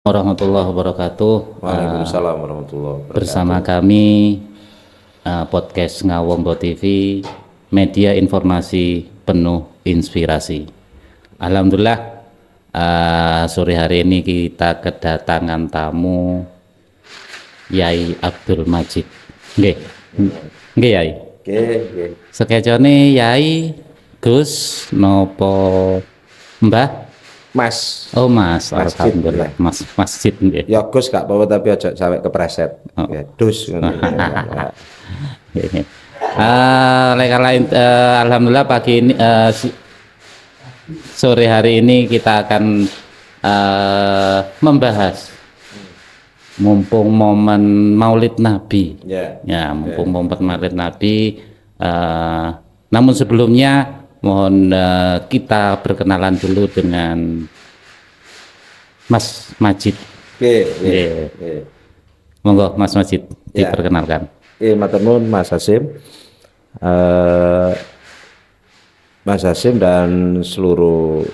Warahmatullahi wabarakatuh. Waalaikumsalam warahmatullahi wabarakatuh. Bersama kami podcast Ngawonggo TV, media informasi penuh inspirasi. Alhamdulillah, sore hari ini kita kedatangan tamu Yai Abdul Majid. Nggih. Nggih Yai. Nggih. Sekejane Yai Gus nopo Mbah? Mas. Oh Mas, Masjid, alhamdulillah. ya. Mas masjid nggih. Ya Gus gak apa-apa tapi aja sampai kepreset. Oh. Ya, dus. Alhamdulillah pagi ini sore hari ini kita akan membahas mumpung momen Maulid Nabi. Ya, mumpung momen Maulid Nabi. Namun sebelumnya mohon kita berkenalan dulu dengan Mas Majid. Monggo Mas Majid diperkenalkan. Matur nuwun Mas Hasim. Mas Hasim dan seluruh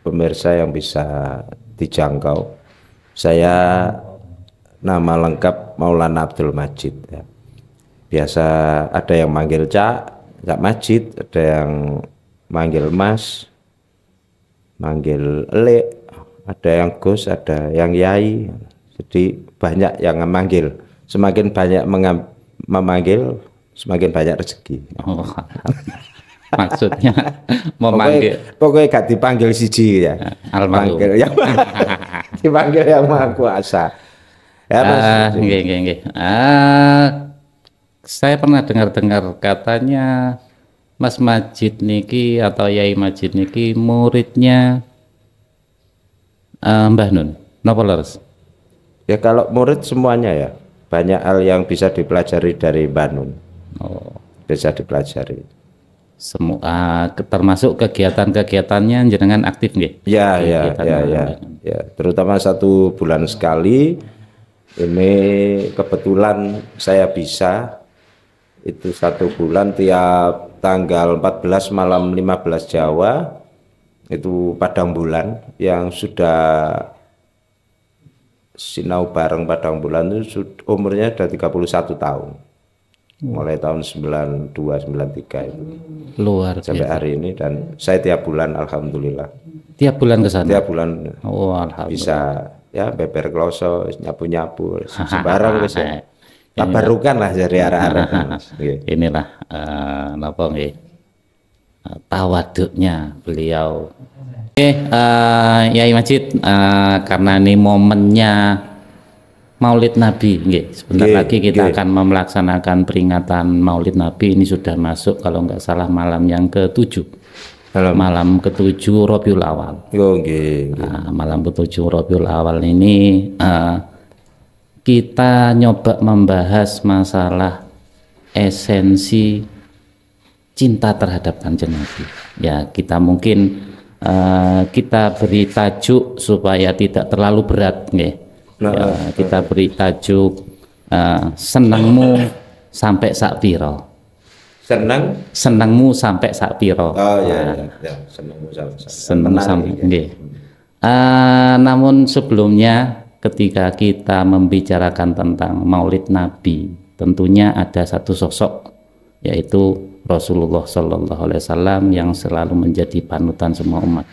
pemirsa yang bisa dijangkau. Saya nama lengkap Maulana Abdul Majid. Ya. Biasa ada yang manggil Cak Majid, ada yang manggil Mas, manggil Lek, ada yang Gus, ada yang Yai. Jadi banyak yang memanggil. Semakin banyak memanggil, semakin banyak rezeki. Oh, maksudnya memanggil. Pokoknya gak dipanggil siji ya. Dipanggil yang dipanggil yang Maha Kuasa. Ya Mas. Nggih. Saya pernah dengar katanya Mas Majid niki atau Yai Majid niki muridnya Mbah Nun. Napa leres? Ya kalau murid semuanya ya. Banyak hal yang bisa dipelajari dari Mbah Nun. Oh, bisa dipelajari. Semua termasuk kegiatan-kegiatannya jenengan aktif nggih? Ya. Terutama 1 bulan sekali. Ini kebetulan saya bisa. Itu 1 bulan tiap tanggal 14 malam 15 Jawa itu padang bulan yang sudah sinau bareng padang bulan itu umurnya sudah 31 tahun mulai tahun 92 93 itu Luar sampai biasa. hari ini dan saya tiap bulan alhamdulillah Tiap bulan ke sana. tiap bulan Alhamdulillah. bisa ya beber kloso nyapu sembarang wis ya. Tabarukan lah dari arah-arah. Inilah napa nggih tawaduknya beliau. Yai Majid, karena ini momennya Maulid Nabi, nggih. Sebentar lagi kita akan melaksanakan peringatan Maulid Nabi. Ini sudah masuk kalau nggak salah malam yang ke-7. Malam ke-7 Rabiul Awal. Malam ke-7 Rabiul Awal ini kita nyoba membahas masalah esensi cinta terhadap Kanjeng Nabi. Ya, kita mungkin kita beri tajuk supaya tidak terlalu berat, nggih. Kita beri tajuk senengmu sampai sak piro. Senengmu sampai sak piro. Senengmu sampai nggih. Namun sebelumnya ketika kita membicarakan tentang Maulid Nabi, tentunya ada satu sosok, yaitu Rasulullah Shallallahu Alaihi Wasallam yang selalu menjadi panutan semua umat,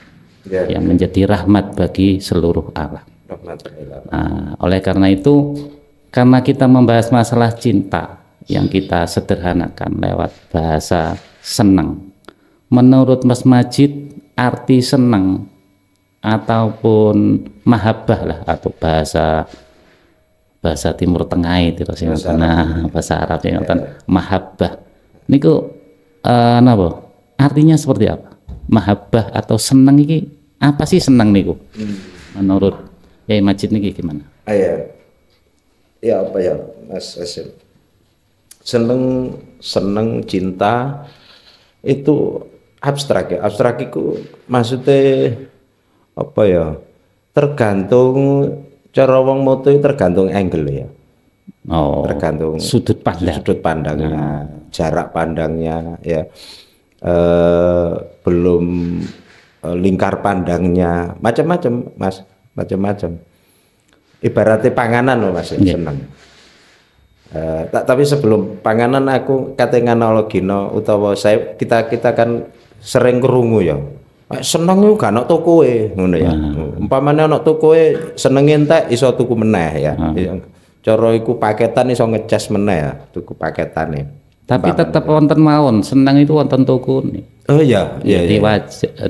yang menjadi rahmat bagi seluruh alam. Oleh karena itu, karena kita membahas masalah cinta yang kita sederhanakan lewat bahasa senang, menurut Mas Majid arti senang ataupun mahabbah lah, atau bahasa Timur Tengah itu bahasa Arab yang mahabbah niku napa artinya seperti apa? Mahabbah atau seneng iki apa sih seneng niku? Menurut Yai Majid niki gimana? Ya apa ya Mas Hasim? Seneng cinta itu abstrak ya. Abstrak itu maksudnya apa ya? Tergantung cara wong moto tergantung angle ya. Tergantung sudut pandangnya, jarak pandangnya ya. Belum lingkar pandangnya, macam-macam Mas, macam-macam. ibaratnya panganan loh Mas, seneng. Tapi sebelum panganan aku kate analogino utawa kita kan sering krungu ya. Seneng yo gak ono tokoe ngono ya. Umpamane ono tokoe seneng entek iso tuku meneh ya. Cara iku paketan iso ngecas meneh ya, tuku paketane. Tapi tetap wonten mawon, seneng itu wonten toko nih. Oh iya,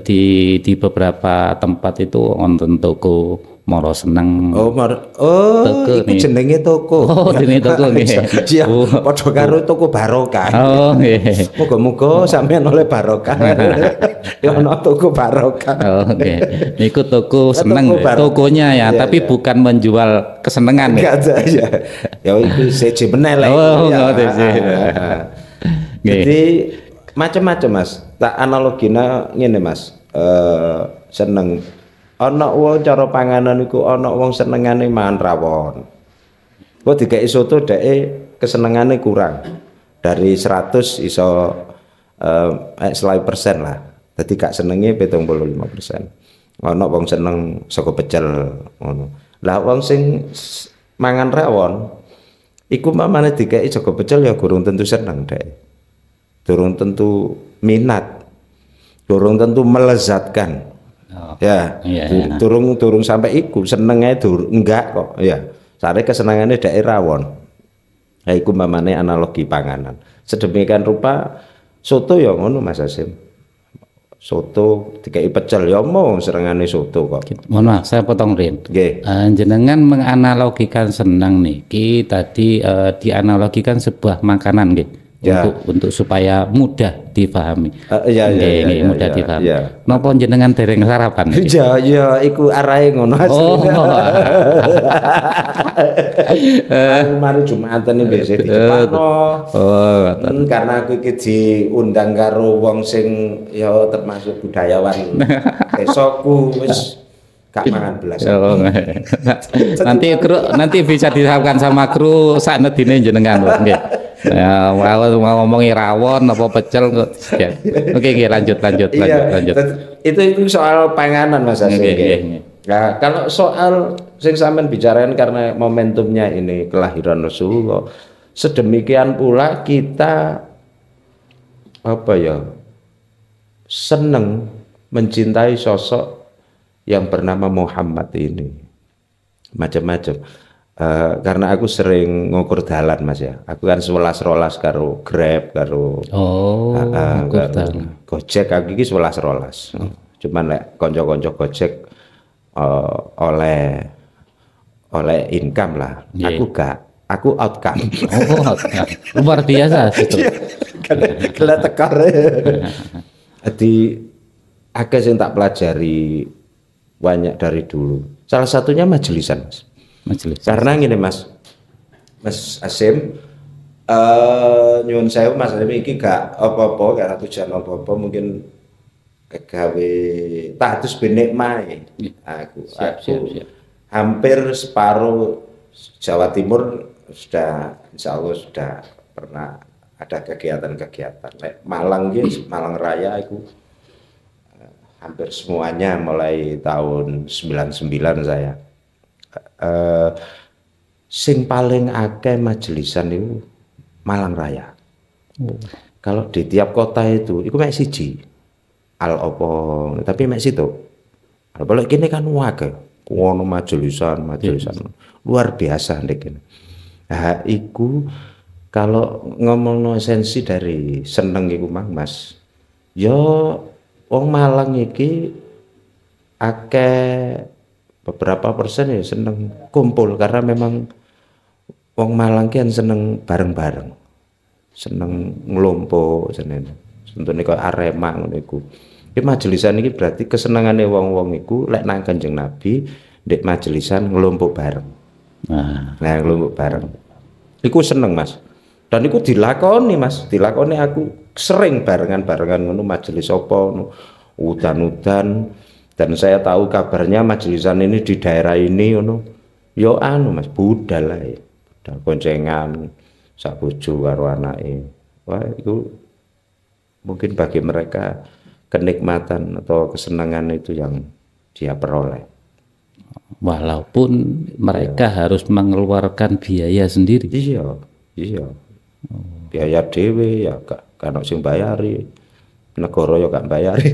di beberapa tempat itu wonten toko moro seneng. Iku jenenge toko. Oh, jenenge toko nggih. Iya, padha karo toko barokah. Oh, nggih. Muga-muga sampeyan oleh barokah. Ya ono toko barokah. Oh, nggih. Niku toko seneng, tokonya ya, tapi bukan menjual kesenengan ya. Ya. Ya iku seje meneh lek. Oh, ngoten sih. Jadi macam-macam Mas. Tak analogina ngene Mas. Seneng ana wong cara panganan iku ana wong senengane mangan rawon. Kok dikeki soto dheke kesenengane kurang. Dari 100 iso selai persen lah. Dadi gak senenge 75%. Ana wong seneng sego pecel ngono. Lah wong sing mangan rawon iku mamane dikeki sego pecel ya gurung tentu seneng dheke. Durung tentu minat. Durung tentu melezatkan. Ya, turung sampai iku senengnya enggak kok ya. Sare kesenangannya daerah rawon. Nah, iku mamane analogi panganan. Sedemikian rupa soto ya ngono Mas Hasim. Soto dikai pecel ya mau serengane soto kok. Mohon maaf, saya potong Rin. Jenengan menganalogikan senang niki tadi dianalogikan sebuah makanan gitu. Ya. Untuk supaya mudah difahami. Mudah difahami. Napa jenengan dereng sarapan? Ya, iku arahe ngono. Oh. Mari Jumatan iki biasa dicepakno. Karena aku iki diundang karo wong sing ya termasuk budayawan desaku wis gak mangan belas. Nanti bisa disahkan sama kru saknedine jenengan nggih. Ya, mau ngomongi rawon apa pecel kok. Ya. Oke, lanjut. Itu soal panganan Mas Hasim. Nah, kalau soal sing sampean bicarakan karena momentumnya ini kelahiran Rasulullah, sedemikian pula kita seneng mencintai sosok yang bernama Muhammad ini. Macam-macam. Karena aku sering ngukur dalan Mas ya. Aku kan 11-12 karo Grab karo Gojek aku iki 11-12. Cuman lek kanca-kanca Gojek oleh income lah. Aku gak, aku outcome. Luar biasa itu. Kela tekar. Jadi akeh sing tak pelajari banyak dari dulu. Salah satunya majelisan Mas. Karena gini Mas Hasim, nyuwun sewu Mas Hasim iki gak apa-apa karena tujuan apa-apa mungkin gawe tahdus benikmah aku hampir separuh Jawa Timur sudah insya Allah sudah pernah ada kegiatan-kegiatan. Malang Malang Raya itu hampir semuanya mulai tahun 99 saya. Sing paling akeh majelisan itu Malang Raya. Kalau di tiap kota itu mek siji al opo, tapi mek situ. Kalau kini kan wakil, ono majelisan luar biasa ndek kene. Nah, iku kalau ngomong esensi dari seneng iku Mas. Yo wong Malang iki akeh beberapa persen ya seneng kumpul karena memang wong Malang kan seneng bareng-bareng, seneng ngelompo, seneng contohnya kok Arema ngono iku. Iki majelisan iki berarti kesenengane wong-wong iku lek nang Kanjeng Nabi ndek majelisan ngelompo bareng. Nah, ngelompo bareng. Iku seneng Mas. Dan iku dilakoni Mas, dilakoni aku sering barengan ngono majelis apa ngono, udan-udan. Dan saya tahu kabarnya majelisan ini di daerah ini ngono. Yo Mas budal lah ya. Budal koncengan sak bojo karo anake. Wah, itu mungkin bagi mereka kenikmatan atau kesenangan itu yang dia peroleh. Walaupun mereka harus mengeluarkan biaya sendiri. Iya, iya. Biaya dhewe ya gak ono sing bayari. Negara ya gak bayari.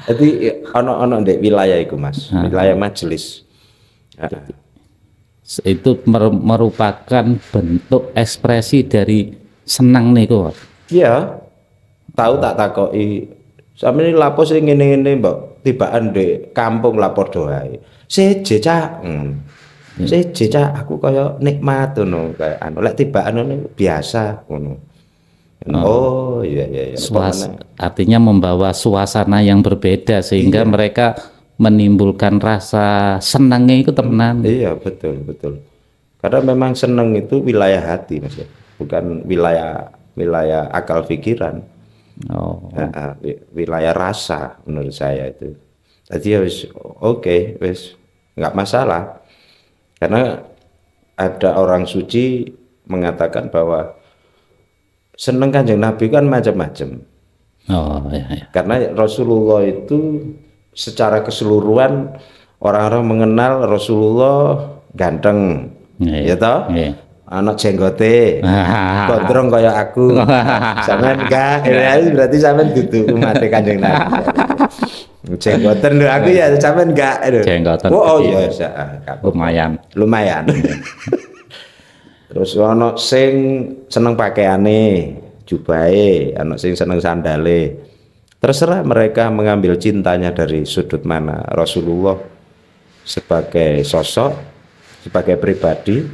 Jadi ono ndek wilayah iku Mas, wilayah majelis. Itu merupakan bentuk ekspresi dari senang niku. Iya. Tahu tak takoki, sampeyan lapo sing ngene-ngene mbok tibaan ndek kampung lapor doae. Seje Cak. Seje Cak, aku kaya nikmat ngono, kaya anu lek tibaan ngono biasa ngono. Oh iya. Artinya membawa suasana yang berbeda sehingga mereka menimbulkan rasa senangnya itu temenan. Iya betul. Karena memang senang itu wilayah hati Mas, bukan wilayah akal pikiran. Wilayah rasa menurut saya itu. Jadi ya wis oke, wis nggak masalah. Karena ada orang suci mengatakan bahwa seneng Kanjeng Nabi kan macam-macam. Iya. Karena Rasulullah itu secara keseluruhan orang-orang mengenal Rasulullah ganteng, ya toh? Anak jenggote, gondrong kaya aku. Sampean enggak, ini berarti sampean dudu umat Kanjeng Nabi. Jenggoten lho aku ya, sampean enggak. Jenggoten. Oh iya, lumayan. Terus ana sing seneng pakaiane, jubahe, ana sing seneng sandale. Terserah mereka mengambil cintanya dari sudut mana. Rasulullah sebagai sosok, sebagai pribadi,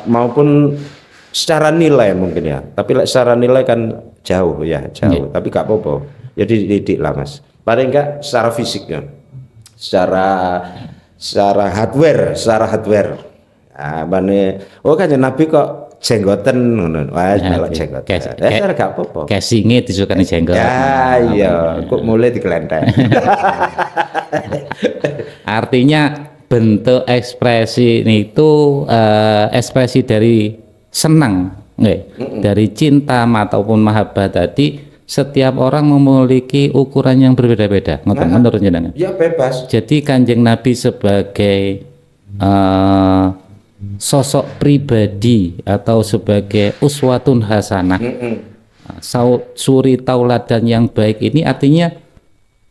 maupun secara nilai mungkin ya. Tapi secara nilai kan jauh. Tapi gak apa-apa. Jadi dididik lah Mas. Paling enggak secara fisiknya, secara hardware. Kanjeng Nabi kok jenggoten ngono. Wah, melok jenggoten. Gak apa-apa. Casingnya disukani jenggot. Ya iya, kok mulai dikelenteng. Artinya bentuk ekspresi itu ekspresi dari senang, dari cinta ataupun mahabbah tadi. Setiap orang memiliki ukuran yang berbeda-beda. Menurut jenengan? Ya bebas. Jadi Kanjeng Nabi sebagai sosok pribadi atau sebagai uswatun hasanah, suri tauladan yang baik ini artinya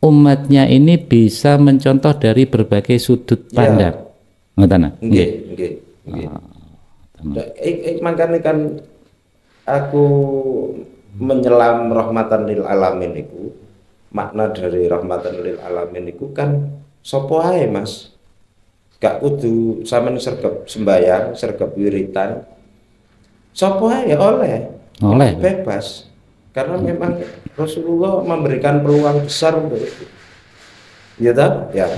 umatnya ini bisa mencontoh dari berbagai sudut pandang. Nggih. Makanya kan aku menyelam rahmatan lil alamin itu, makna dari rahmatan lil alamin itu kan sopo ae Mas. Gak kudu sampean sergap sembayang, sergap wiritan. Sopo ae oleh bebas. Karena memang Rasulullah memberikan peluang besar untuk itu. Ya toh? Ya.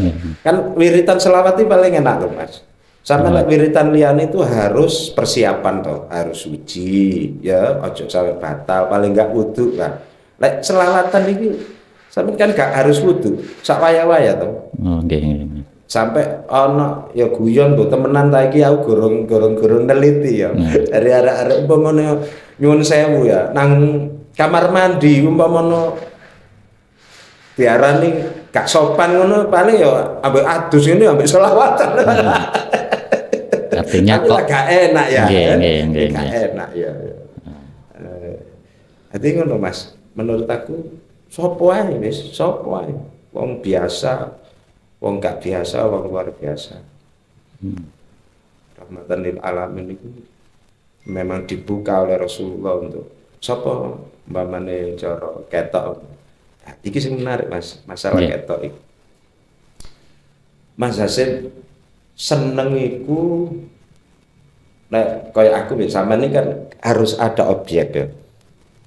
Kan wiritan selawat itu paling enak loh Mas. Sama wiritan liyane itu harus persiapan toh, harus suci, ya, ojo sampai batal, paling enggak wudu kan. Lek selawatan ini sampean kan gak harus wudu, sak waya-waya toh. Sampai ana ya guyon tuh temenan ta iki aku gorong neliti ya. Dari arek-arek umpamane nyuwun sewu ya, nang kamar mandi umpamane diarani gak sopan ngono paling ya ambek adus ini ambek selawatan. Artinya kok gak enak ya. Gak enak ya. Jadi ngono Mas, menurut aku sopo ae wis, sopo ae. Wong biasa, wong gak biasa, wong luar biasa. Rahmatan lil alamin itu memang dibuka oleh Rasulullah untuk sopo umpamane cara ketok. Nah, iki sing menarik Mas, masalah ketok iki. Mas Hasim seneng iku nek kaya aku sampean ini kan harus ada objek ya.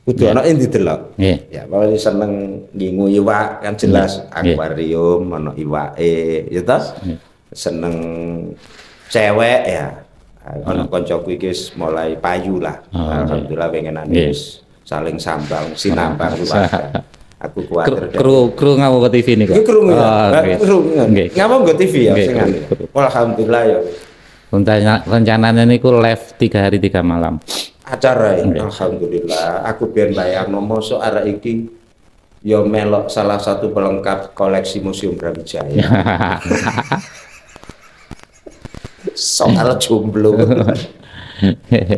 Kudu ana ing didelok. Ya, pokoknya seneng ngingu iwak kan jelas akuarium ana iwake, ya toh? Seneng cewek ya. Ana kancaku iki mulai payu lah. Alhamdulillah pengenan wis saling sambang, sinambang keluarga. Aku kuwatir kru ngawu ke TV niku. Kru ngawu ke TV ya sing alhamdulillah ya. Rencananya niku live 3 hari 3 malam. Acara ini alhamdulillah aku biar bayang mosok arek iki ya melok salah satu pelengkap koleksi Museum Brawijaya. Soal jomblo.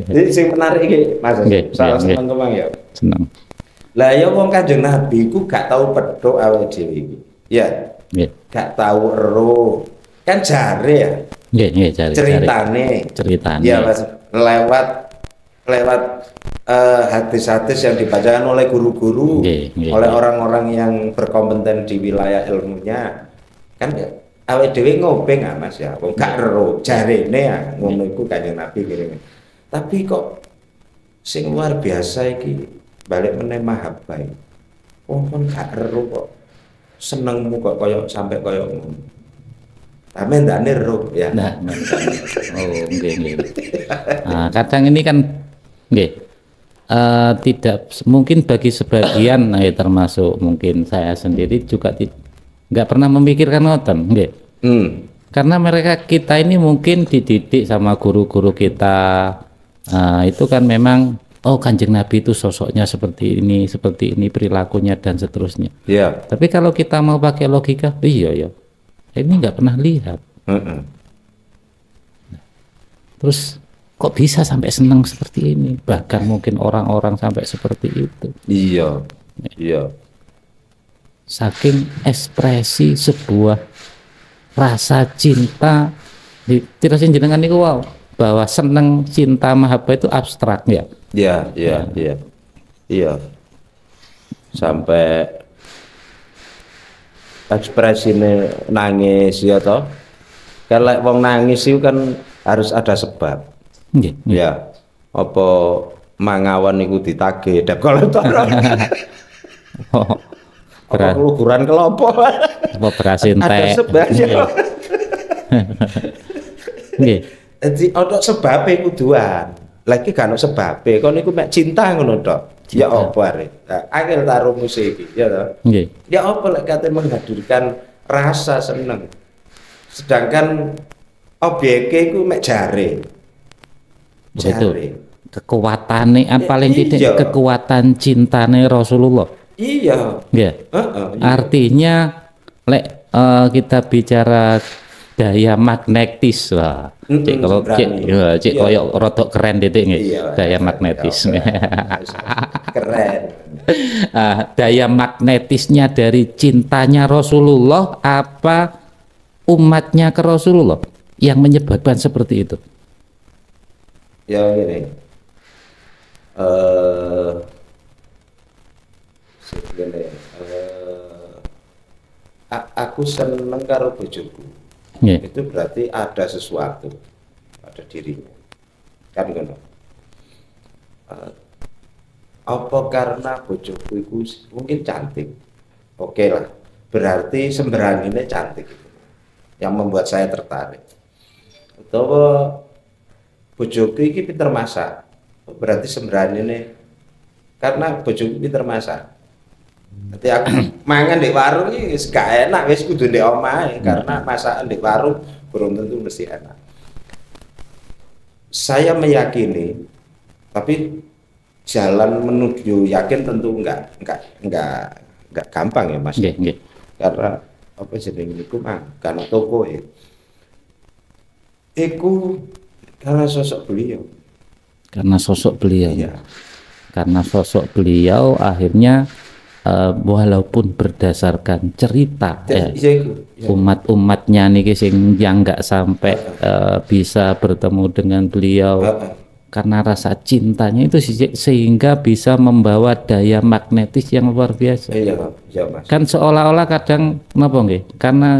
Jadi sing menarik iki Mas. Soal seneng kemang ya. Seneng. Lah ya wong Kanjeng Nabi ku gak tau pedhok awake dhewe iki. Ya. Nggih. Gak tau ero. Kan jare ya. Nggih, jare. Ceritane. Ya Mas, lewat hadis-hadis yang dibacakan oleh guru-guru, oleh orang-orang yang berkompeten di wilayah ilmunya. Kan awake dhewe ngopeng Mas ya. Wong gak ero jarene ya ngono iku Kanjeng Nabi ngene. Tapi kok sing luar biasa iki balik meneh mahabbah. Wong kon gak ero kok senengmu kok koyo sampai koyo ngono. Amin ndane ero ya. Nah, oh nggih. Nah, kadang ini kan nggih tidak mungkin bagi sebagian termasuk mungkin saya sendiri juga nggak pernah memikirkan ngoten nggih. Karena kita ini mungkin dididik sama guru-guru kita itu kan memang Kanjeng Nabi itu sosoknya seperti ini perilakunya dan seterusnya. Iya. Tapi kalau kita mau pakai logika, iya ya, ini nggak pernah lihat. Terus kok bisa sampai senang seperti ini? Bahkan mungkin orang-orang sampai seperti itu. Iya. Saking ekspresi sebuah rasa cinta di tirasin jenengan niku wow, bahwa seneng cinta mahabbah itu abstrak ya. Iya. Sampai ekspresine nangis ya toh. Kalau wong nangis itu kan harus ada sebab. Ya. Apa mangawan iku ditagih dekol to. Apa keluguran kelopo. Apa beras entek. Ada sebabnya. Nggih. Jadi ono sebabe kuduan. Lagi kan ono sebabe, kon niku mek cinta ngono tok. Ya apa arek? Angel ta rumus iki, ya toh. Nggih. Ya apa lek kate menghadirkan rasa seneng. Sedangkan objeknya iku mek jare. Jare. Kekuatane paling tidak kekuatan cintane Rasulullah. Iya. Nggih. Artinya lek kita bicara daya magnetis lah. Kalau cek koyok rodok keren titik nggih. Daya magnetis. Keren. Daya magnetisnya dari cintanya Rasulullah apa umatnya ke Rasulullah yang menyebabkan seperti itu? Ya gini. Aku seneng karo bojoku. Itu berarti ada sesuatu pada dirinya kan ngono. Apa karena bojoku itu mungkin cantik, oke lah, berarti semberanginnya cantik yang membuat saya tertarik. Atau bojoku ini pinter masak, berarti semberanginnya karena bojoku pinter masak. Nanti aku mangan di warung ini gak enak, wis kudu di omahe karena masakan di warung belum tentu mesti enak. Saya meyakini, tapi jalan menuju yakin tentu enggak gampang ya Mas. Karena apa jenenge niku karena toko ya. Iku karena sosok beliau. Karena sosok beliau. Iya. Karena sosok beliau akhirnya walaupun berdasarkan cerita umat-umatnya nih sing yang nggak sampai bisa bertemu dengan beliau karena rasa cintanya itu sehingga bisa membawa daya magnetis yang luar biasa. Mas. Kan seolah-olah kadang kenapa nggih? Karena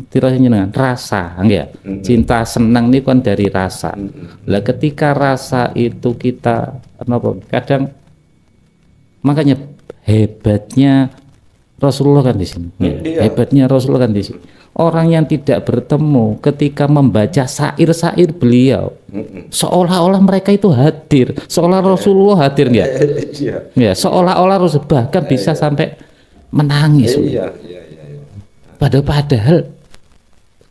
tirasnya rasa nggih. Cinta senang ini kan dari rasa. Lah ketika rasa itu kita kenapa? Kadang makanya hebatnya Rasulullah kan di sini. Hebatnya Rasulullah kan di sini. Orang yang tidak bertemu ketika membaca syair-syair beliau, seolah-olah mereka itu hadir, seolah Rasulullah hadir nggak? Ya, seolah-olah Rasul bahkan bisa sampai menangis. Padahal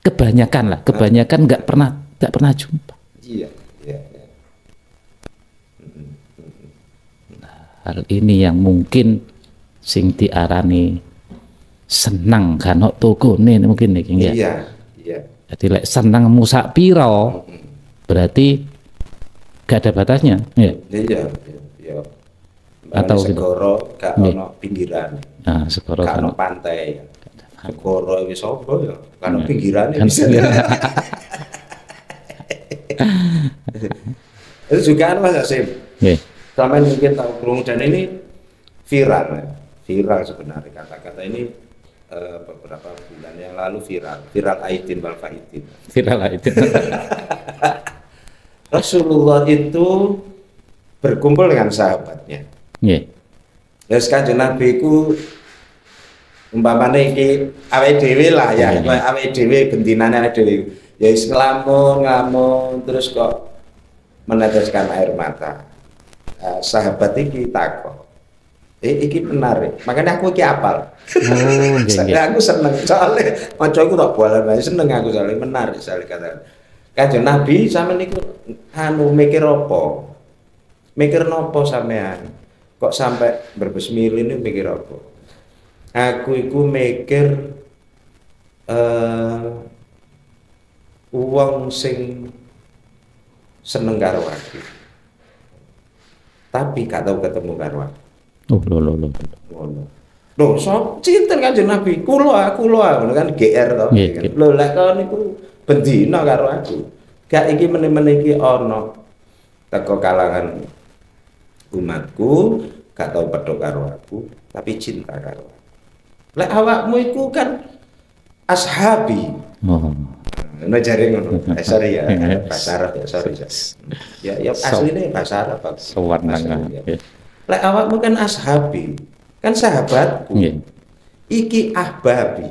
kebanyakan nggak pernah jumpa. Hal ini yang mungkin sing diarani seneng kan tokone mungkin iki nggih. Iya, iya. Jadi lek seneng musak piro berarti gak ada batasnya, ya. Iya, iya. Atau segoro gak ono pinggiran. Nah, segoro gak ono pantai. Segoro wis apa ya? Kan pinggirane bisa. Itu juga Mas Hasim. Nggih. Sampai mungkin tahu krungu dan ini viral ya. Viral sebenarnya kata-kata ini beberapa bulan yang lalu viral Aidin wal Faidin. Viral Aidin. Rasulullah itu berkumpul dengan sahabatnya. Nggih. Ya Kanjeng Nabi ku umpamane iki awake dhewe lah ya, awake dhewe bentinane awake dhewe. Ya wis ngelamun terus kok meneteskan air mata. Sahabat iki takok. Iki menarik. Makanya aku iki apal. Oh, aku seneng soalnya maca iku tak bolan ae seneng aku soalnya menarik sekali kata. Kanjeng Nabi sampean niku mikir apa? Mikir nopo sampean? Kok sampai berbesmil ini mikir apa? Aku iku mikir wong sing seneng karo aku. Tapi gak tau ketemu karo aku. Oh, lho. Loh, sop cinten Kanjeng Nabi. Kula ngono kan GR to. Lho, lek kon niku bendina karo aku. Gak iki meneh-meneh iki ana teko kalangan umatku, gak tau pedho karo aku, tapi cinta karo aku. Lek awakmu iku kan ashabi. Oh. Ono jare ngono. Sorry ya, bahasa Arab ya, sorry. Ya asline bahasa Arab. Sewarna. Lek awakmu kan ashabi, kan sahabatku. Iki ahbabi.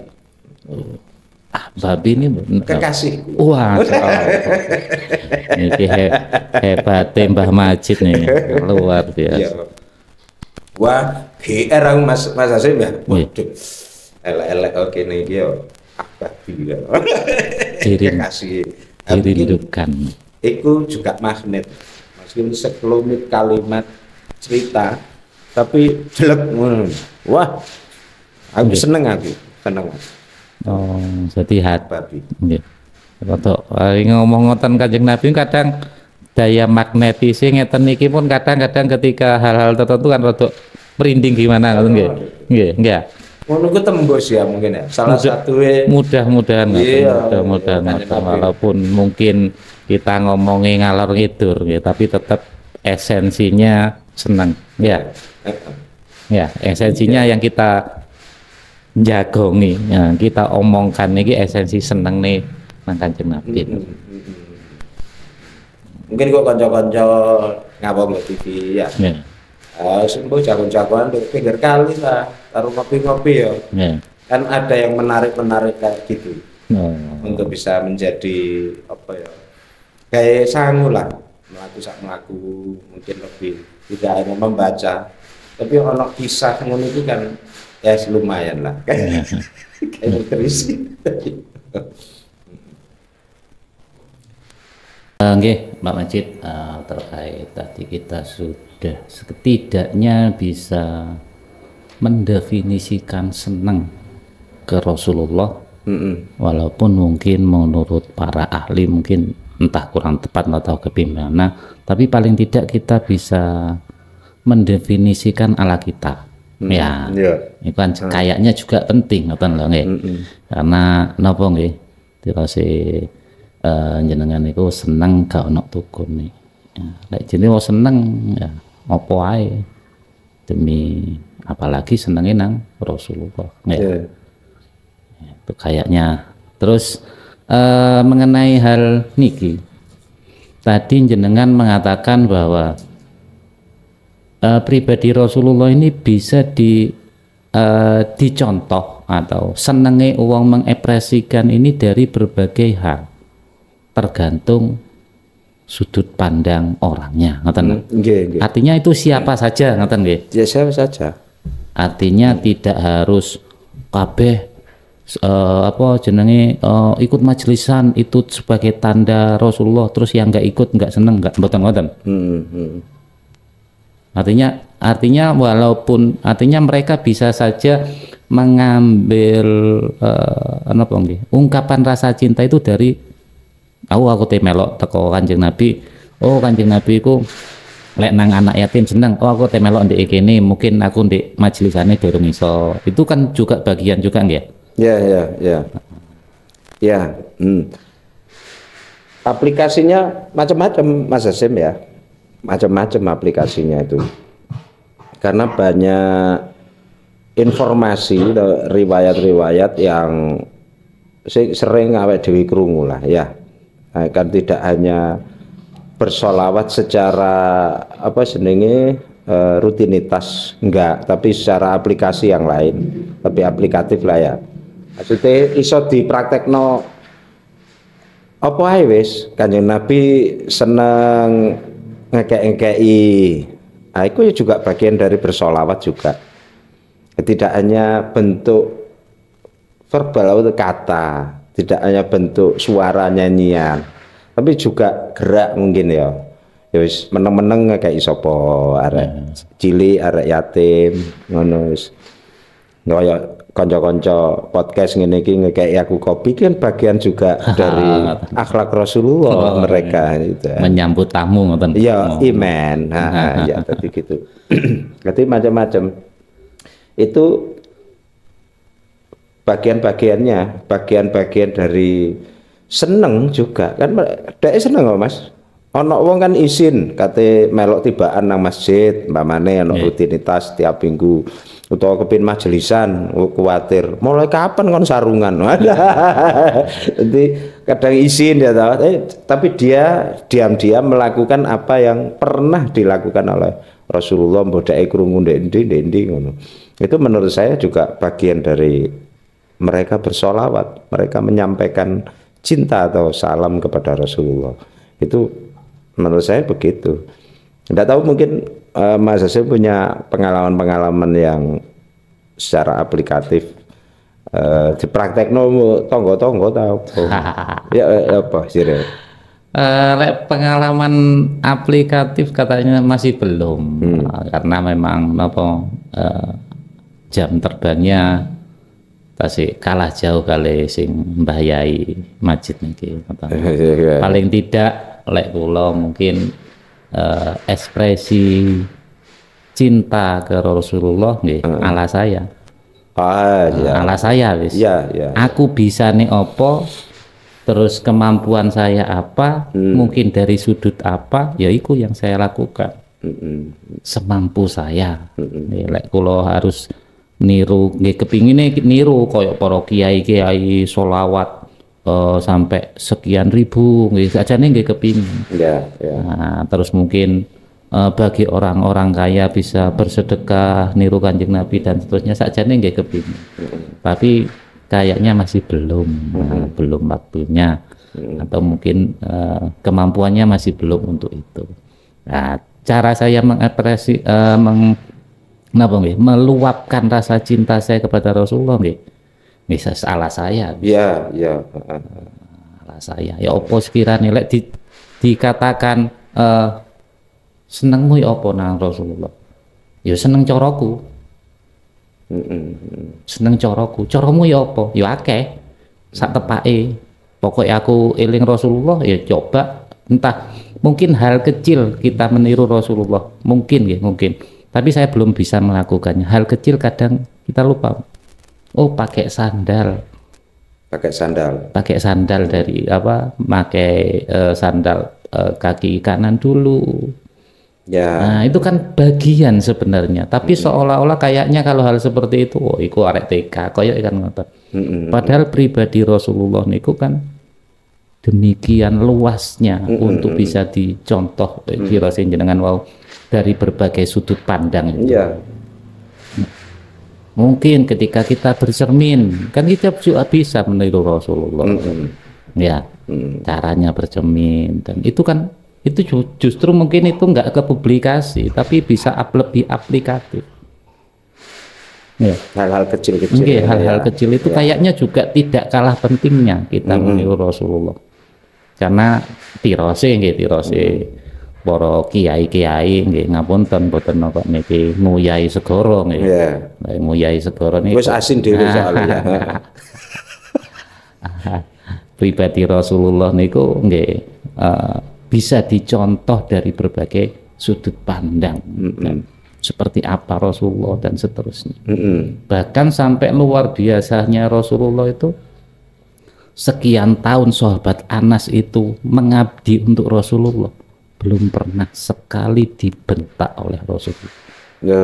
Ahbabi ini kekasihku. Wah, ini hebatnya Mbah Majid nih, luar biasa. Wah, GR aku Mas Hasim ya. Waduh. Elek-elek oke nih dia ahbabi ya. Kekasih. Dirindukan. Itu juga magnet. Meskipun sekelumit kalimat cerita, tapi jelek. Wah, aku seneng seneng. Oh, jadi hati. Nggih. Untuk ngomong ngoten Kanjeng Nabi kadang daya magnetisnya ngeten niki pun kadang-kadang ketika hal-hal tertentu kan rada merinding gimana ngoten nggih. Nggih, nggih. Ngono ku tembus ya mungkin ya. Salah satu mudah-mudahan walaupun mungkin kita ngomongin ngalor ngidur ya, tapi tetap esensinya senang. Ya. Ya, esensinya yang kita jagongi, ya, kita omongkan ini esensi seneng nih nang Kanjeng Nabi. Mungkin kok kanca-kanca ngawong di TV ya. Sembuh jagon-jagoan di pinggir kali lah, taruh ngopi-ngopi ya. Kan ada yang menarik-menarik kayak gitu. Untuk bisa menjadi apa ya? Kayak sangu lah, melaku mungkin lebih tidak hanya membaca, tapi ono kisah ngono itu kan ya lumayan lah kayak berterisi. Nggih, Pak Majid, terkait tadi kita sudah setidaknya bisa mendefinisikan senang ke Rasulullah, walaupun mungkin menurut para ahli mungkin entah kurang tepat atau kebimbangan, tapi paling tidak kita bisa mendefinisikan ala kita. Ya, itu kan kayaknya juga penting, ngoten lho nggih. Karena napa nggih? Dirase jenengan niku seneng gak ono tukune. Ya, lek jenenge seneng ya apa ae. Demi apalagi senenge nang Rasulullah. Ya, itu kayaknya. Terus mengenai hal niki, tadi jenengan mengatakan bahwa pribadi Rasulullah ini bisa dicontoh atau senenge uang mengekspresikan ini dari berbagai hal, tergantung sudut pandang orangnya, ngoten. Artinya itu siapa saja, ngoten nggih? Ya siapa saja. Artinya tidak harus kabeh ikut majelisan itu sebagai tanda Rasulullah, terus yang nggak ikut nggak seneng, nggak mboten ngoten. Artinya artinya mereka bisa saja mengambil ungkapan rasa cinta itu dari aku melok teko Kanjeng Nabi. Oh, Kanjeng Nabi ku lek nang anak yatim seneng. Oh, aku melok ndek kene, mungkin aku ndek majelisane durung iso. Itu kan juga bagian juga nggih. Ya. Aplikasinya macam-macam Mas Hasim ya. Macam-macam aplikasinya itu. Karena banyak informasi riwayat-riwayat yang sering awake dhewe krungu lah ya. Kan tidak hanya bersolawat secara rutinitas enggak, tapi secara aplikasi yang lain, tapi aplikatif lah ya. Maksudnya iso dipraktekno apa ae wis. Kanjeng Nabi seneng ngekek-ngekeki. Itu juga bagian dari bersolawat juga. Tidak hanya bentuk verbal atau kata, tidak hanya bentuk suara nyanyian, tapi juga gerak mungkin ya. Ya wis meneng-meneng kayak sapa arek cilik, arek yatim ngono wis. Kaya kanca-kanca podcast ngene iki ngekeki aku kopi kan bagian juga dari akhlak Rasulullah mereka gitu. Menyambut tamu ngoten. Iya, iman. Ya tadi gitu. Berarti macam-macam. Itu bagian-bagiannya, bagian-bagian dari seneng juga kan. Dek seneng kok Mas. Ono wong kan izin kate melok tibaan nang masjid, mbamane ono rutinitas tiap minggu utawa kepin majelisan, kuwatir mulai kapan kon sarungan. Jadi kadang izin ya tapi dia diam-diam melakukan apa yang pernah dilakukan oleh Rasulullah, mbodake krungu ndek-ndek ngono. Itu menurut saya juga bagian dari mereka bersolawat, mereka menyampaikan cinta atau salam kepada Rasulullah. Itu menurut saya begitu. Tidak tahu mungkin Mas Hasim punya pengalaman-pengalaman yang secara aplikatif dipraktekno tonggo-tonggo tahu. Ya apa sih? Pengalaman aplikatif katanya masih belum, karena memang jam terbangnya tasik kalah jauh kali sing Mbah Yai Majid niki. Paling tidak lek kula mungkin ekspresi cinta ke Rasulullah nggih ala saya. Ala saya wis. Aku bisa nih opo, terus kemampuan saya apa, mungkin dari sudut apa, ya iku yang saya lakukan. Semampu saya. Lek kula harus niru nggih kepingine niru koyok para kiai-kiai sholawat sampai sekian ribu nggih sajane nggih kepingin. Nah, terus mungkin bagi orang-orang kaya bisa bersedekah niru Kanjeng Nabi dan seterusnya sajane nggih kepingin. Tapi kayaknya masih belum belum waktunya atau mungkin kemampuannya masih belum untuk itu. Nah, cara saya mengekspresi meluapkan rasa cinta saya kepada Rasulullah bisa salah saya. Salah saya. Ya opo sekiranya lek dikatakan senengmu ya opo nang Rasulullah. Ya seneng caraku. Seneng caraku. Caramu ya opo? Ya akeh. Sak tepake. Pokoknya aku eling Rasulullah ya coba entah mungkin hal kecil kita meniru Rasulullah. Mungkin. Tapi saya belum bisa melakukannya. Hal kecil kadang kita lupa. Oh, pakai sandal dari pakai sandal kaki kanan dulu. Nah, itu kan bagian sebenarnya. Tapi seolah-olah kayaknya kalau hal seperti itu, iku arek TK, koyo ikan ngoten. Padahal pribadi Rasulullah niku kan demikian luasnya untuk bisa dicontoh kira jenengan wau dari berbagai sudut pandang. Mungkin ketika kita bercermin kan kita juga bisa meniru Rasulullah. Caranya bercermin dan itu kan itu justru mungkin itu enggak ke publikasi tapi bisa lebih aplikatif. Hal-hal kecil-kecil. Hal-hal kecil itu kayaknya juga tidak kalah pentingnya kita meniru Rasulullah. Karena tirose para kiai-kiai nggih ngapunten boten kok niki nguyai segara nggih. Iya. Nguyai segara niki Wis asin dhewe soalnya ya. pribadi Rasulullah niku nggih bisa dicontoh dari berbagai sudut pandang. Seperti apa Rasulullah dan seterusnya. Bahkan sampai luar biasanya Rasulullah itu sekian tahun sahabat Anas itu mengabdi untuk Rasulullah, belum pernah sekali dibentak oleh Rasulullah. Ya.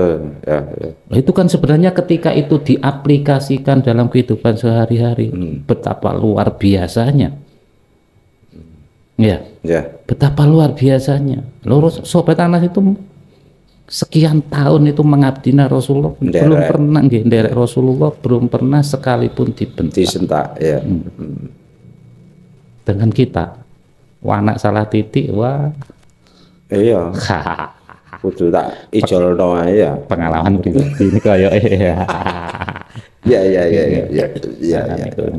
Itu kan sebenarnya ketika itu diaplikasikan dalam kehidupan sehari-hari, betapa luar biasanya. Ya. Betapa luar biasanya. Sahabat Anas itu sekian tahun itu mengabdi Rasulullah, belum pernah nderek Rasulullah, belum pernah sekalipun disentak ya. Dengan kita anak salah titik, wah iya kudu tak ijolno ae ya pengalaman pribadi ini kaya ya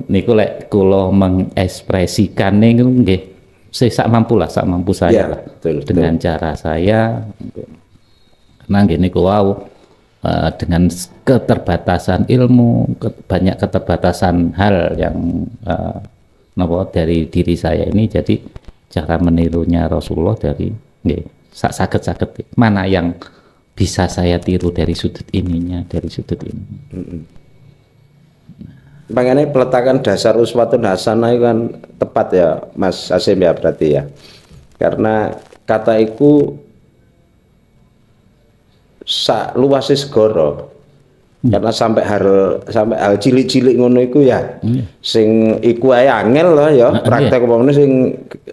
niku lek kula mengekspresikan niku nggih sak mampu saya lah dengan cara saya. Nah, gini wow, dengan keterbatasan ilmu, banyak keterbatasan hal yang dari diri saya ini, jadi cara menirunya Rasulullah dari sakit mana yang bisa saya tiru dari sudut ininya, dari sudut ini. Makanya peletakan dasar uswatun hasanah itu kan tepat ya Mas Hasim ya berarti ya, karena kata itu sak luas segara. Karena sampai hal cilik-cilik ngono iku ya sing iku ae angel loh ya praktek apa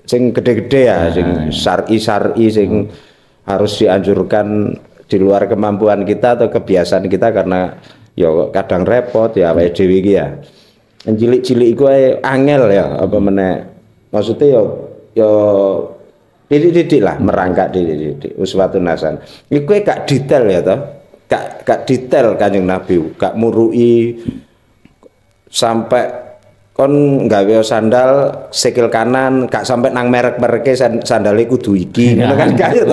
sing gede-gede ya sing syar'i sing harus dianjurkan di luar kemampuan kita atau kebiasaan kita, karena ya kadang repot ya awake dhewe iki ya. Cilik-cilik iku ae angel ya apa meneh maksudnya ya didik lah, merangkak didik uswatun hasanah. Iku gak detail ya toh. Gak detail Kanjeng Nabi, gak murui sampai kon gawe sandal sikil kanan gak sampai nang merek-mereke sandale kudu iki ngono kan gak ya.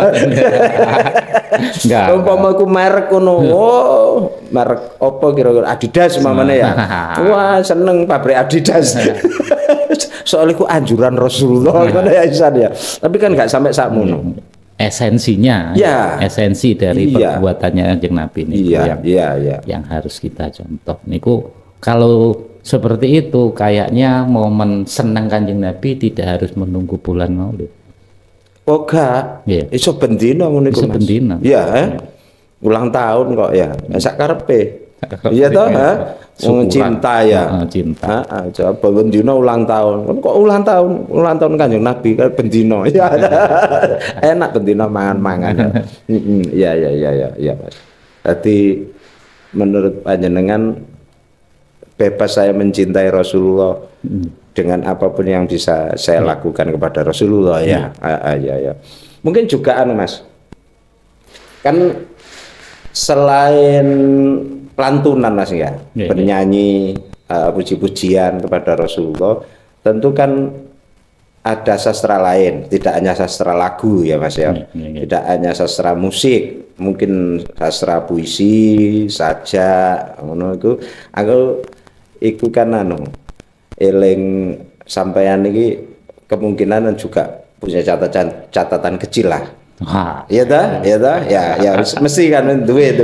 Enggak. Umpama ku merek ngono, oh, merek apa kira-kira Adidas mamane ya. Wah, seneng pabrik Adidas. Soalnya ku anjuran Rasulullah ngono ya Isan ya. Tapi kan gak sampai sakmono. Esensinya, esensi dari perbuatannya Kanjeng Nabi ini yang harus kita contoh. Niku kalau seperti itu kayaknya momen senang Kanjeng Nabi tidak harus menunggu bulan Maulid. Oh gak, iso bendina ngono iku Mas. Bendina. Iya, ulang tahun kok ya. Sak karepe. Iya toh, cinta ya. Cinta. Coba bendina ulang tahun. Kan kok ulang tahun Kanjeng Nabi kan bendina. Ya. Enak bendina mangan-mangan. Iya Mas. Jadi menurut panjenengan bebas saya mencintai Rasulullah dengan apapun yang bisa saya lakukan kepada Rasulullah ya. Ya. Mungkin juga Mas. Kan selain lantunan Mas ya, bernyanyi puji-pujian kepada Rasulullah, tentu kan ada sastra lain, tidak hanya sastra lagu ya Mas ya, tidak hanya sastra musik, mungkin sastra puisi, sajak, ngono iku kan eling sampeyan iki kemungkinan juga punya catatan kecil lah. Iya dah, ya mesti kan duwe.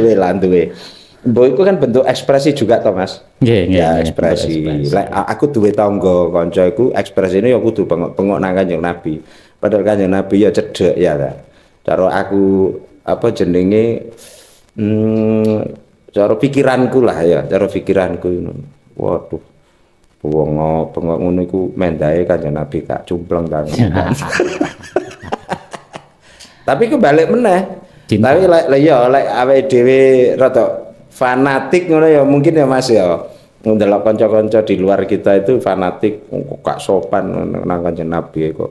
Mbok iku kan bentuk ekspresi juga toh Mas. Ya ekspresi. Lek aku duwe tangga kanca iku ekspresine ya kudu bengok-bengok nang Kanjeng Nabi. Padahal Kanjeng Nabi ya cedhek ya ta. Cara aku apa jenenge cara pikiranku lah ya, cara pikiranku waduh. Bengok ngono iku mendahe Kanjeng Nabi gak cumpleng kan. Tapi kebalik meneh. Tapi lek awake dhewe rada fanatik ngono ya mungkin ya Mas ya. Ndelok kanca-kanca di luar kita itu fanatik kok gak sopan nang Kanjeng Nabi kok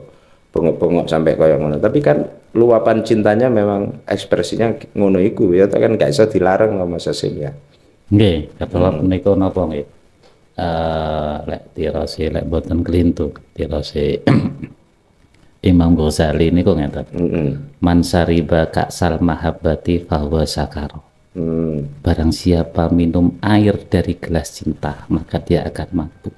bengok-bengok sampai kaya ngono. Tapi kan luapan cintanya memang ekspresinya ngono iku ya kan gak iso dilarang sama Mas Hasim ya. Nggih, kata menika napa nggih. Lek tirose lek boten kelintu tirose Imam Ghazali ini kok ngeten. Heeh. Man sariba ka'sal mahabbati fahuwa sakaro. Barang siapa minum air dari gelas cinta, maka dia akan mabuk.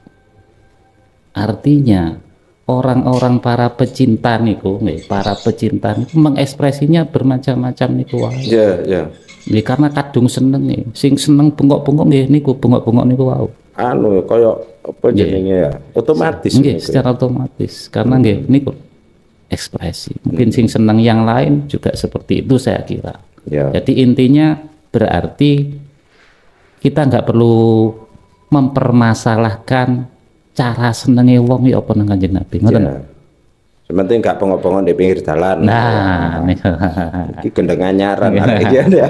Artinya orang-orang para pecinta niku, para pecinta niku mengekspresinya bermacam-macam niku wae. Ya, ya. Nggih karena kadung seneng nih. Sing seneng bengok-bengok nggih niku, bengok-bengok niku wau. Anu kaya apa jenenge ya? Otomatis. Nggih, secara otomatis. Karena nggih niku ekspresi. Mungkin sing seneng yang lain juga seperti itu saya kira. Ya. Jadi intinya berarti kita nggak perlu mempermasalahkan cara senenge wong ya apa nang Kanjeng Nabi. Ngoten. Ya. Sementing gak bengok-bengok di pinggir jalan. Nah, Iki gendengan nyaran iki ya.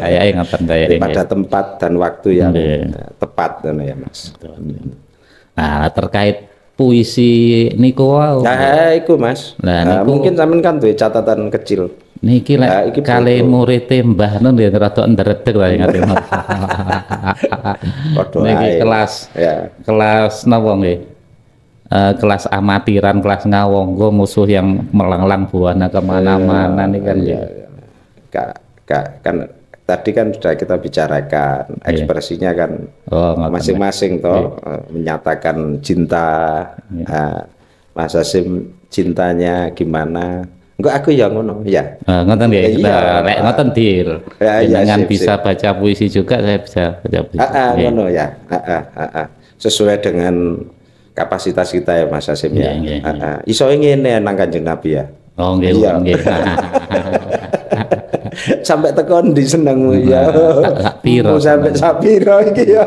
Kayak ngoten kayak Pada tempat dan waktu yang tepat ya Mas. Nah, terkait puisi niku wau. Nah, iku Mas. Nah, mungkin sampean kan duwe catatan kecil. Niki lek kali murid mbah nun ya rada ndredeg lah ngate. Niki kelas ya. Kelas napa nggih? Kelas amatiran, kelas ngawonggo musuh yang melanglang buana kemana-mana nih kan ya. Kan tadi kan sudah kita bicarakan ekspresinya kan masing-masing toh menyatakan cinta. Mas Hasyim cintanya gimana? Enggak aku ya ngono ya. Ngoten nggih. Lek ngoten dir. Dengan bisa baca puisi juga saya bisa baca puisi. Ngono ya. Sesuai dengan kapasitas kita ya Mas Hasyim ya. Iso ngene nang Kanjeng Nabi ya. Oh nggih, nggih. Sampai tekon di senengmu ya. Sapiro. Sampai sapiro iki ya.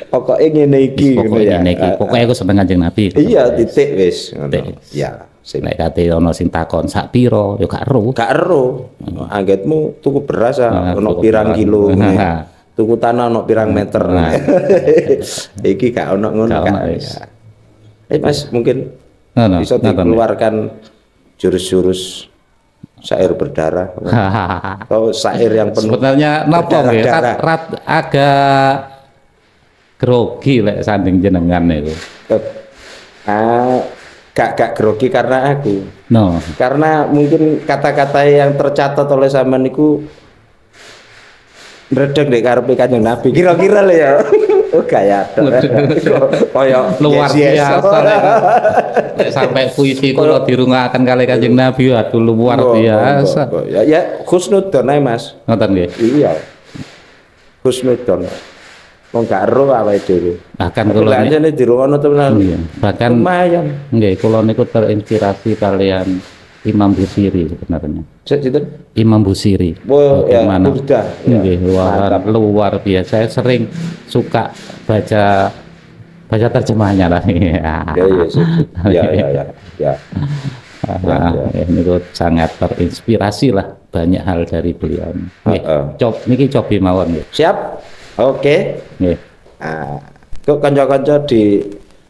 Pokoke ngene iki ngono ya. Pokoke aku seneng Kanjeng Nabi. Iya, titik wis ngono. Ya. Nek kate ana sing takon sak piro ya gak ero. Gak ero. Anggetmu tuku beras ono pirang kilo. Tuku tanah ono pirang meter. Iki gak ono ngono kan. Mas mungkin bisa dikeluarkan jurus-jurus syair berdarah atau syair yang penuh sebenarnya napa nggih agak grogi lek sanding jenengan itu. Gak grogi karena aku. No. Karena mungkin kata-kata yang tercatat oleh sampean niku ndredeg nek karepe Kanjeng Nabi. Kira-kira lho ya. Oh gaya koyo luar biasa lek sampai puisi kula dirungaken kali Kanjeng Nabi aduh luar biasa. Ya husnudzon ae Mas. Ngoten nggih. Iya. Husnudzon. Wong gak ero awake dhewe. Bahkan kula njane dirungono tenan. Bahkan lumayan. Nggih, kula niku terinspirasi kalian Imam Busiri sebenarnya. Sinten? Imam Busiri. Oh ya, nggih, luar biasa. Saya sering suka baca terjemahnya lah. Ya. Ini sangat terinspirasi lah banyak hal dari beliau. Niki cobi mawon nggih. Siap. Oke. Nggih. Kok kanca-kanca di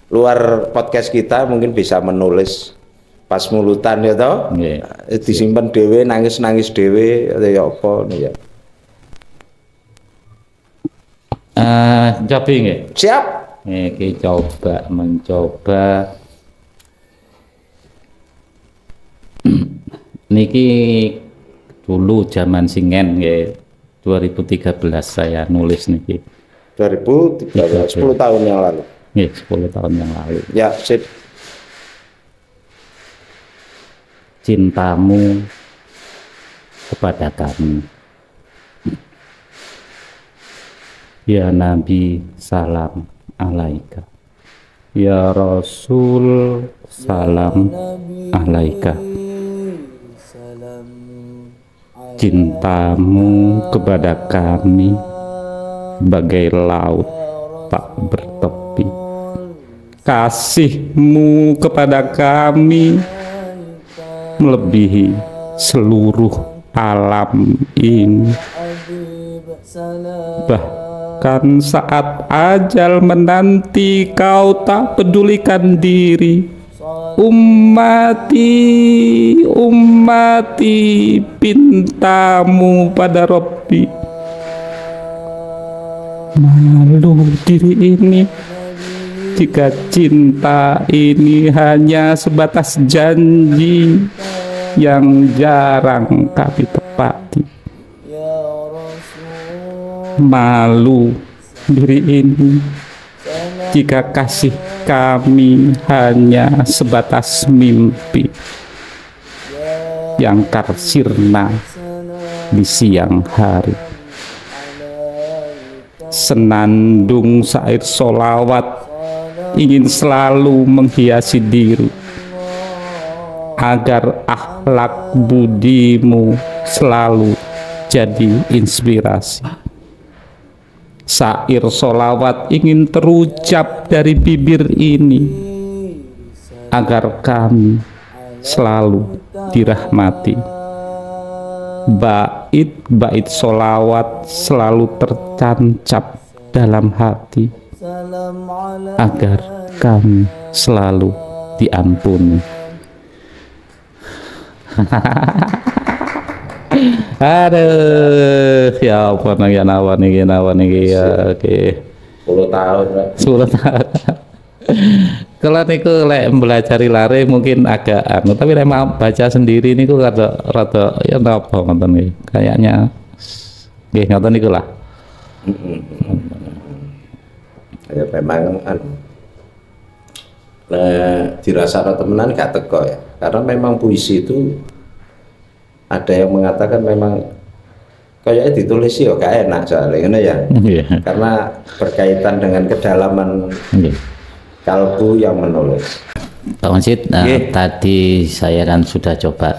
luar podcast kita mungkin bisa menulis pas mulutan ya toh. Disimpan dhewe nangis-nangis dhewe ya apa ya. Cobi nggih. Siap. Niki mencoba niki dulu zaman singen nggih 2013 saya nulis niki. 2013 10 tahun yang lalu. Nggih, 10 tahun yang lalu. Ya, sip. Cintamu kepada kami. Ya Nabi salam alaika. Ya Rasul salam alaika. Cintamu kepada kami bagai laut tak bertepi. Kasihmu kepada kami melebihi seluruh alam ini. Bahkan saat ajal menanti kau tak pedulikan diri. Ummati pintamu pada Rabbi. Malu diri ini jika cinta ini hanya sebatas janji yang jarang kami tepati. Malu diri ini jika kasih kami hanya sebatas mimpi yang karsirna di siang hari. Senandung syair solawat ingin selalu menghiasi diri agar akhlak budimu selalu jadi inspirasi. Syair solawat ingin terucap dari bibir ini agar kami selalu dirahmati. Bait-bait solawat selalu tertancap dalam hati agar kami selalu diampuni. Aduh, ya apa nih nawa nih ya, oke. 10 tahun. 10 tahun. Kalau niku lek belajari lare mungkin agak anu, tapi lek mau baca sendiri niku rada ya napa ngoten nggih. Kayaknya nggih ngoten niku lah. Ya memang dirasa temenan gak teko ya. Karena memang puisi itu ada yang mengatakan memang kayaknya ditulis ya gak enak soalnya ya. Karena berkaitan dengan kedalaman kalbu yang menulis. Pak Masjid, tadi saya kan sudah coba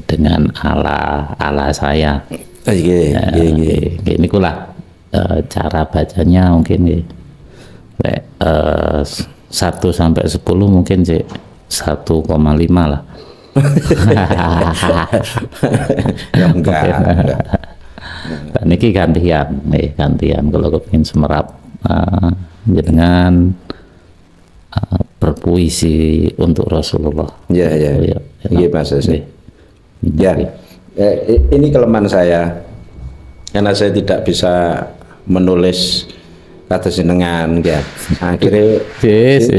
dengan ala saya. Ini kulah cara bacanya mungkin 1 sampai 10 mungkin 1,5 lah. Ya enggak. Dan ini gantian kalau kepingin semerap dengan berpuisi untuk Rasulullah. Ya. Iya Mas. Ya. Ini kelemahan saya karena saya tidak bisa menulis kata senengan ya. Akhirnya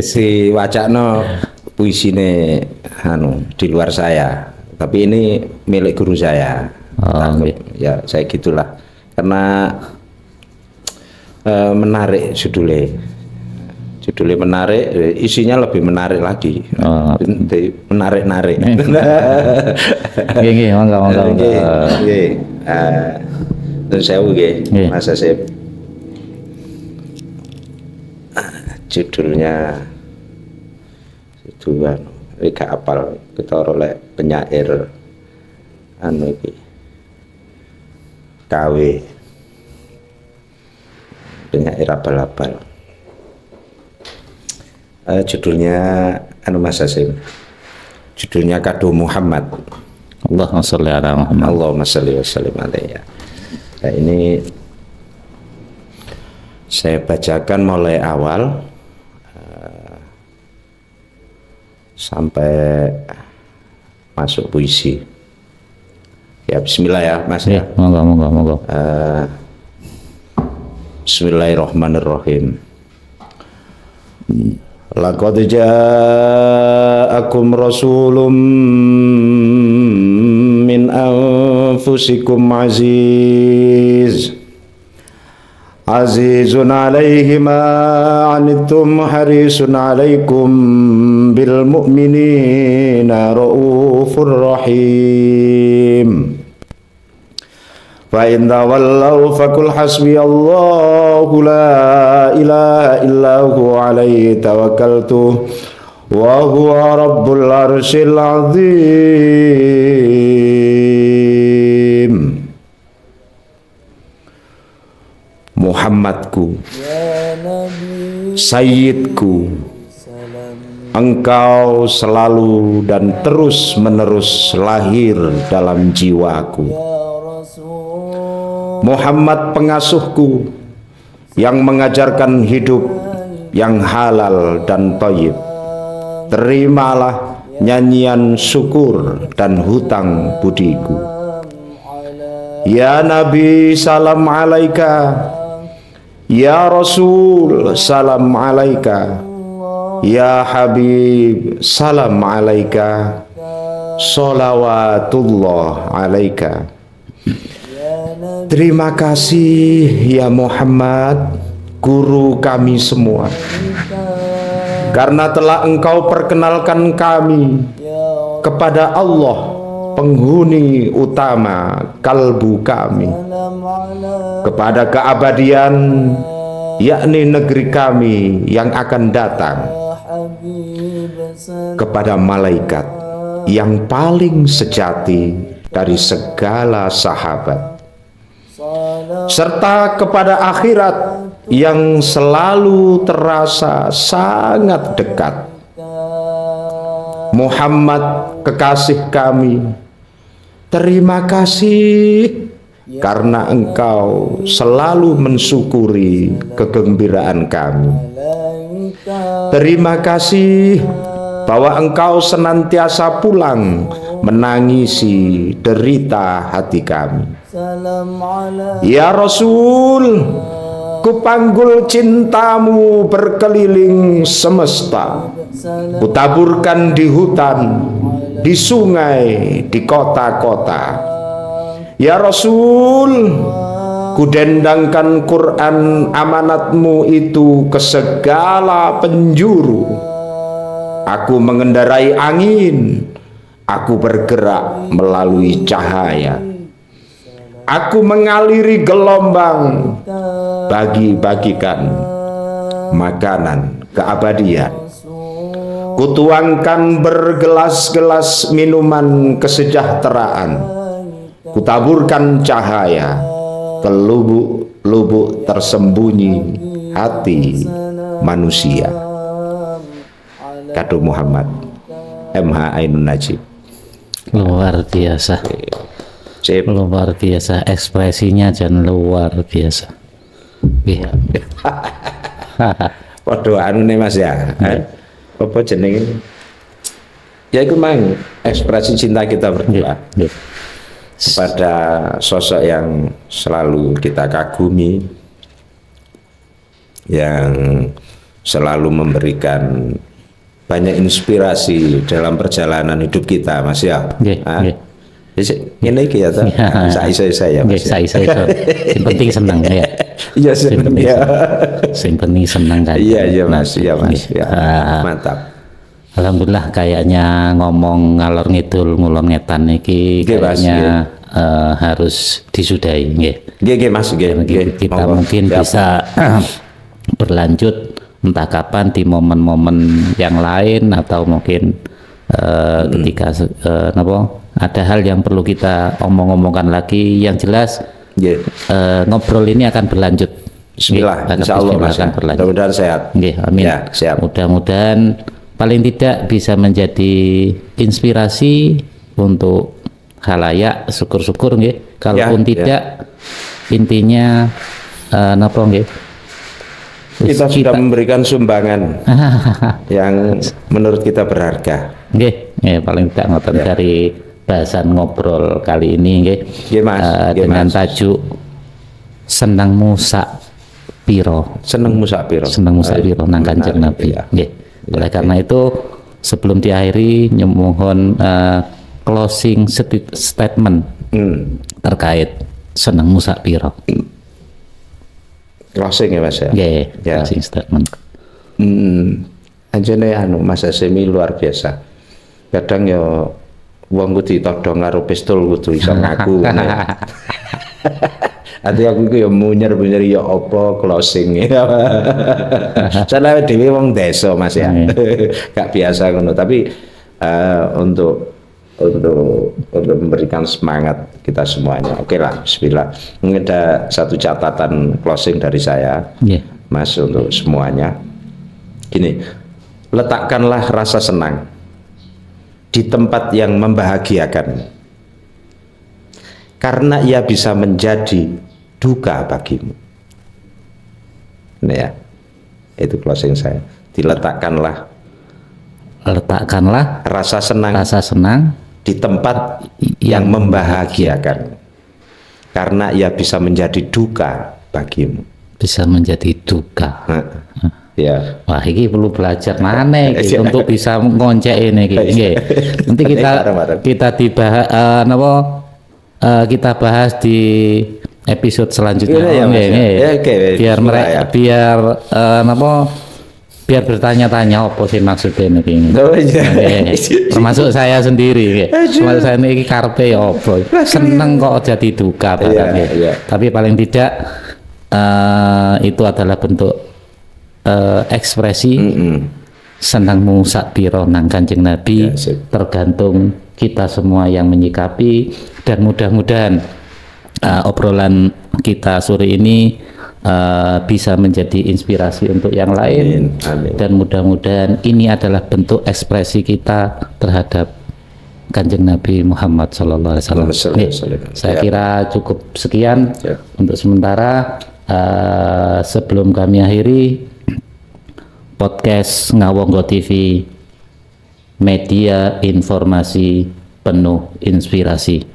si wacana puisi ini di luar saya, tapi ini milik guru saya. Ya saya gitulah karena menarik judulnya menarik, isinya lebih menarik lagi. Menarik-narik. Nggih, monggo. Nggih. Terus saya Mas Asep. Judulnya itu gak apal ketara lek penyair iki KW penyair abal-abal. Judulnya Mas Hasim. Judulnya Kado Muhammad. Allahumma sholli ala Muhammad. Allahumma sholli wa sallim alaihi. Nah, ini saya bacakan mulai awal sampai masuk puisi. Ya bismillah ya Mas ya. Monggo. Bismillahirrahmanirrahim. Laqad ja'akum rasulun min anfusikum azizun alaihi ma anittum harisun alaikum bil mu'minina raufur rahim. Fa in tawallaw faqul hasbiyallahu la ilaha illa huwa alaihi tawakkaltu wa huwa rabbul arsyil azim. Muhammadku, Sayyidku, engkau selalu dan terus menerus lahir dalam jiwaku. Muhammad pengasuhku yang mengajarkan hidup yang halal dan thayyib. Terimalah nyanyian syukur dan hutang budiku. Ya Nabi salam alaika, ya Rasul salam alaika, Ya Habib, salam alaika, sholawatullah alaika. Terima kasih ya Muhammad, guru kami semua, karena telah engkau perkenalkan kami kepada Allah, penghuni utama kalbu kami, kepada keabadian, yakni negeri kami yang akan datang, kepada malaikat yang paling sejati dari segala sahabat, serta kepada akhirat yang selalu terasa sangat dekat. Muhammad, kekasih kami, terima kasih karena engkau selalu mensyukuri kegembiraan kami. Terima kasih bahwa engkau senantiasa pulang menangisi derita hati kami. Ya Rasul, kupanggul cintamu berkeliling semesta, kutaburkan di hutan, di sungai, di kota-kota. Ya Rasul, kudendangkan Quran amanatmu itu ke segala penjuru. Aku mengendarai angin, aku bergerak melalui cahaya, aku mengaliri gelombang, bagi-bagikan makanan keabadian. Kutuangkan bergelas-gelas minuman kesejahteraan, kutaburkan cahaya ke lubuk-lubuk tersembunyi hati manusia. Kado Muhammad MH Ainun Najib. Luar biasa. Sip. Luar biasa, ekspresinya dan luar biasa. Iya. Podo anu nih Mas ya. Apa jenenge? Ya itu mang ekspresi cinta kita berdua kepada sosok yang selalu kita kagumi, yang selalu memberikan banyak inspirasi dalam perjalanan hidup kita, Mas ya. Ini ya toh. Saya Mas. Yang penting senang ya. Iya senang ya. Yang penting senang kan. Iya Mas, iya Mas. Ya. Mantap. Alhamdulillah kayaknya ngomong ngalor ngidul ngulon ngetan iki kayaknya harus disudahi nggih. Nggih Mas, nggih. Kita mungkin bisa berlanjut entah kapan di momen-momen yang lain, atau mungkin ketika ada hal yang perlu kita omong-omongkan lagi. Yang jelas ngobrol ini akan berlanjut. Bismillah, insyaallah akan berlanjut. Mudah-mudahan sehat. Amin. Ya, siap. Mudah-mudahan paling tidak bisa menjadi inspirasi untuk khalayak. Syukur-syukur nggih. Kalaupun tidak, intinya napa nggih? Kita sudah memberikan sumbangan yang menurut kita berharga. Nggih, paling tidak ngoten dari bahasan ngobrol kali ini nggih. Dengan tajuk senangmu sak piro. Senangmu sak piro. Senangmu sak piro nang Kanjeng Nabi. Nggih. Oleh karena itu sebelum diakhiri nyumohon closing statement terkait senangmu sak piro. Closing ya Mas ya. Closing statement. Anjene anu Mas Asemi luar biasa. Kadang ya wong kudu ditodong karo pistol kudu iso ngaku. Ati aku iku ya munyer-munyer ya apa closing ya. Soale dhewe wong desa Mas ya. Gak biasa ngono, tapi untuk memberikan semangat kita semuanya. Oke lah, bismillah. Mungkin ada satu catatan closing dari saya, Mas, untuk semuanya. Gini, letakkanlah rasa senang di tempat yang membahagiakan, karena ia bisa menjadi duka bagimu. Ini ya, itu closing saya. Diletakkanlah rasa senang di tempat yang membahagiakan, karena ia bisa menjadi duka bagimu. Bisa menjadi duka. Ya. Wah, ini perlu belajar mana iki untuk bisa ngoncek ini iki. Nggih. Nanti kita dibahas kita bahas di episode selanjutnya. Biar mereka biar biar bertanya-tanya apa sih maksudnya ini. Termasuk saya sendiri. Termasuk saya ini karpe ya apa. Seneng kok jadi duka barangnya. Tapi paling tidak itu adalah bentuk ekspresi senangmu sak piro nang Kanjeng Nabi, tergantung kita semua yang menyikapi. Dan mudah-mudahan obrolan kita sore ini bisa menjadi inspirasi untuk yang lain. Amin. Dan mudah-mudahan ini adalah bentuk ekspresi kita terhadap Kanjeng Nabi Muhammad SAW. Saya kira cukup sekian untuk sementara. Sebelum kami akhiri podcast Ngawonggo TV, media informasi penuh inspirasi.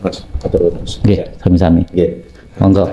Mas, atur nuwun. Nggih, sami-sami. Nggih. Monggo.